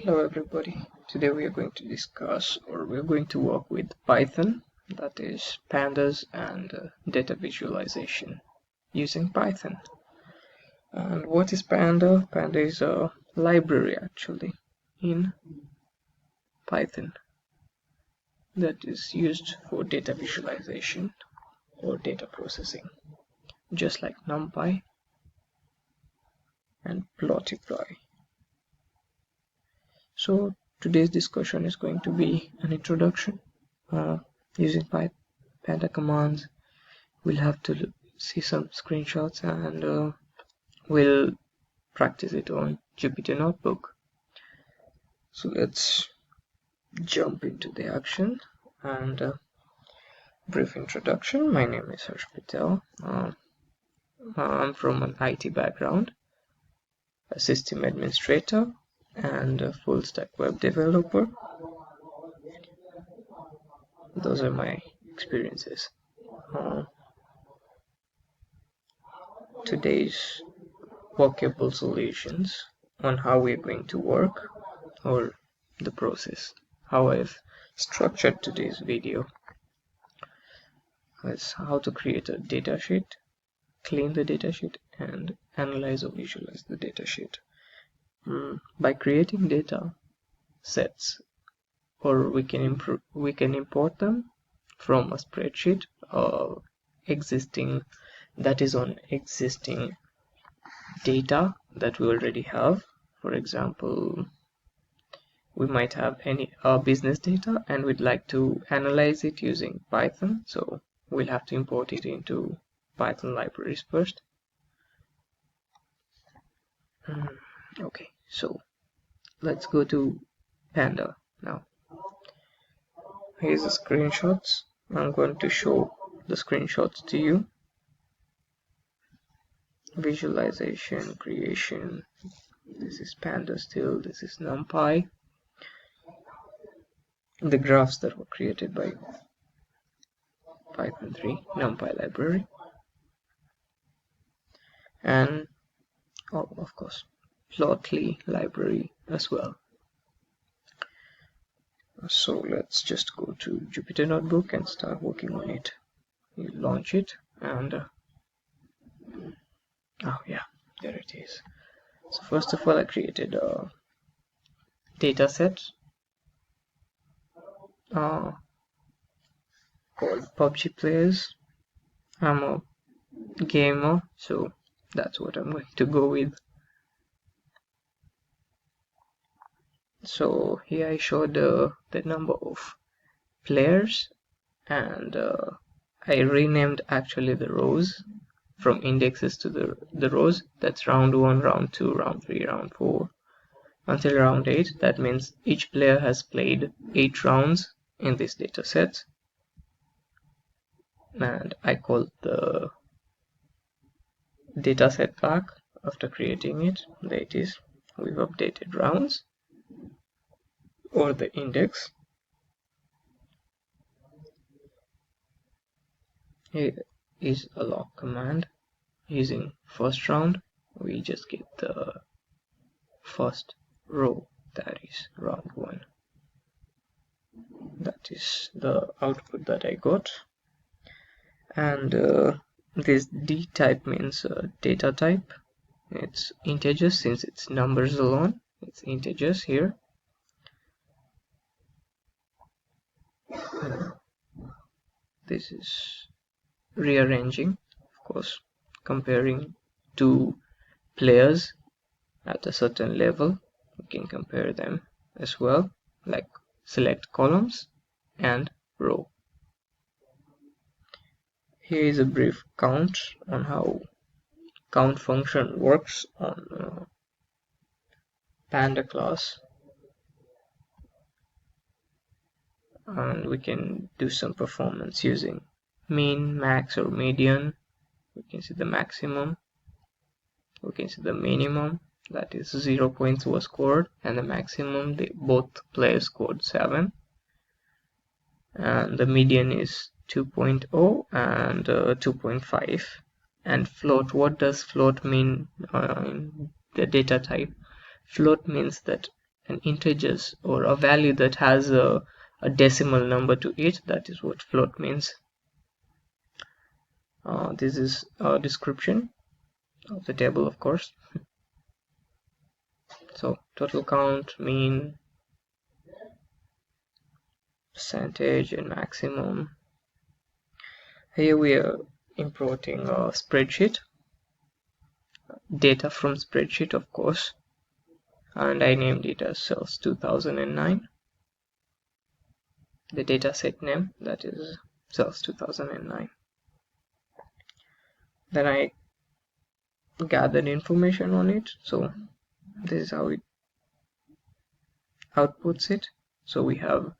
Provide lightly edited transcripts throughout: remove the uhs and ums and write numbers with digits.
Hello everybody. Today we are going to discuss, or we are going to work with Python, that is pandas and data visualization using Python. And what is panda? Panda is a library actually in Python that is used for data visualization or data processing, just like numpy and matplotlib. So today's discussion is going to be an introduction using panda commands. We'll have to see some screenshots and we'll practice it on Jupyter Notebook. So let's jump into the action and brief introduction. My name is Harsh Patel. I'm from an IT background, a system administrator and a full stack web developer. Those are my experiences. Today's workable solutions on how we're going to work, or the process, how I've structured today's video, is how to create a datasheet, clean the datasheet, and analyze or visualize the datasheet. By creating data sets, or we can import them from a spreadsheet that is on existing data that we already have. For example, we might have any business data and we'd like to analyze it using Python, so we'll have to import it into Python libraries first. Okay, so let's go to Panda now. Here's the screenshots. I'm going to show the screenshots to you. Visualization, creation. This is Panda still. This is numpy. The graphs that were created by Python 3 numpy library. And of course matplotlib library as well. So let's just go to Jupyter Notebook and start working on it. You launch it and oh yeah, there it is. So first of all, I created a data set called PUBG players. I'm a gamer, so that's what I'm going to go with. So here I showed the number of players, and I renamed actually the rows from indexes to the rows. That's round 1, round 2, round 3, round 4 until round 8. That means each player has played 8 rounds in this data set, and I called the data set back after creating it. There it is. We've updated rounds or the index. Here is a log command. Using first round, we just get the first row, that is round 1. That is the output that I got. And this D type means data type. It's integers, since it's numbers alone. It's integers here. This is rearranging, of course, comparing two players at a certain level. We can compare them as well, like select columns and row. Here is a brief count on how count function works on Panda class, and we can do some performance using mean, max, or median. We can see the maximum, we can see the minimum, that is 0 points was scored, and the maximum, both players scored 7, and the median is 2.0 and 2.5. And float, what does float mean in the data type? Float means that an integers or a value that has a decimal number to it. That is what float means. This is a description of the table, of course. So total count, mean, percentage, and maximum. Here we are importing a spreadsheet, data from spreadsheet, of course, and I named it as cells 2009. The data set name, that is cells 2009. Then I gathered information on it. So this is how it outputs it. So we have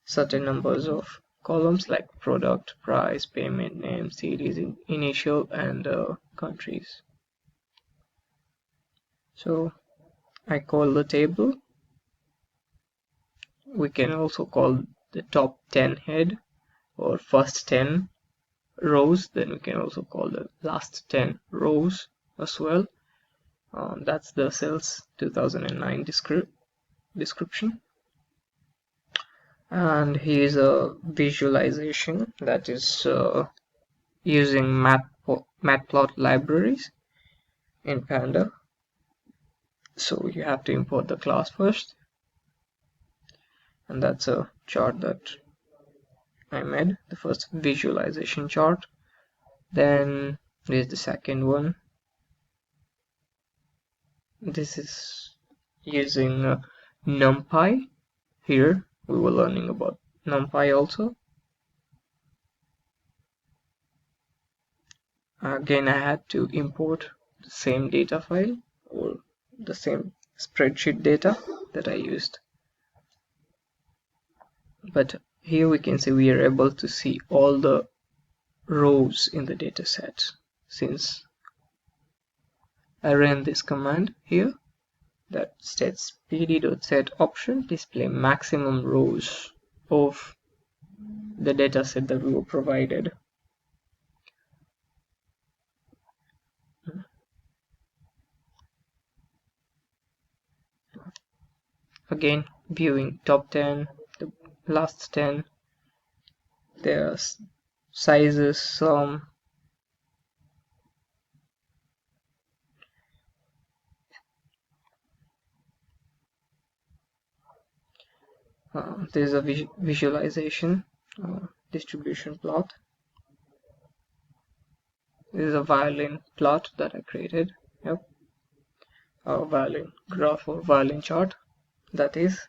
certain numbers of columns like product, price, payment, name, series, initial, and countries. So I call the table. We can also call the top 10 head or first 10 rows. Then we can also call the last 10 rows as well. That's the cells 2009 description. And here's a visualization that is using matplot libraries in panda. So you have to import the class first, and that's a chart that I made, the first visualization chart. Then there's the second one. This is using numpy. Here we were learning about numpy also. Again, I had to import the same data file or the same spreadsheet data that I used. But here we can see we are able to see all the rows in the data set. Since I ran this command here that states pd.set option display maximum rows of the data set that we were provided. Again, viewing top 10, the last 10, their sizes, some. There's a visualization distribution plot. This is a violin plot that I created. Yep, a violin graph or violin chart. That is,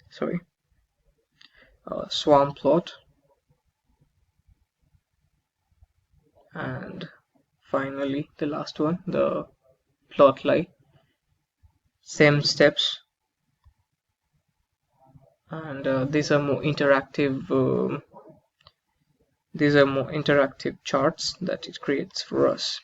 sorry, a swarm plot, and finally the last one, the plotly. Same steps, and these are more interactive. These are more interactive charts that it creates for us.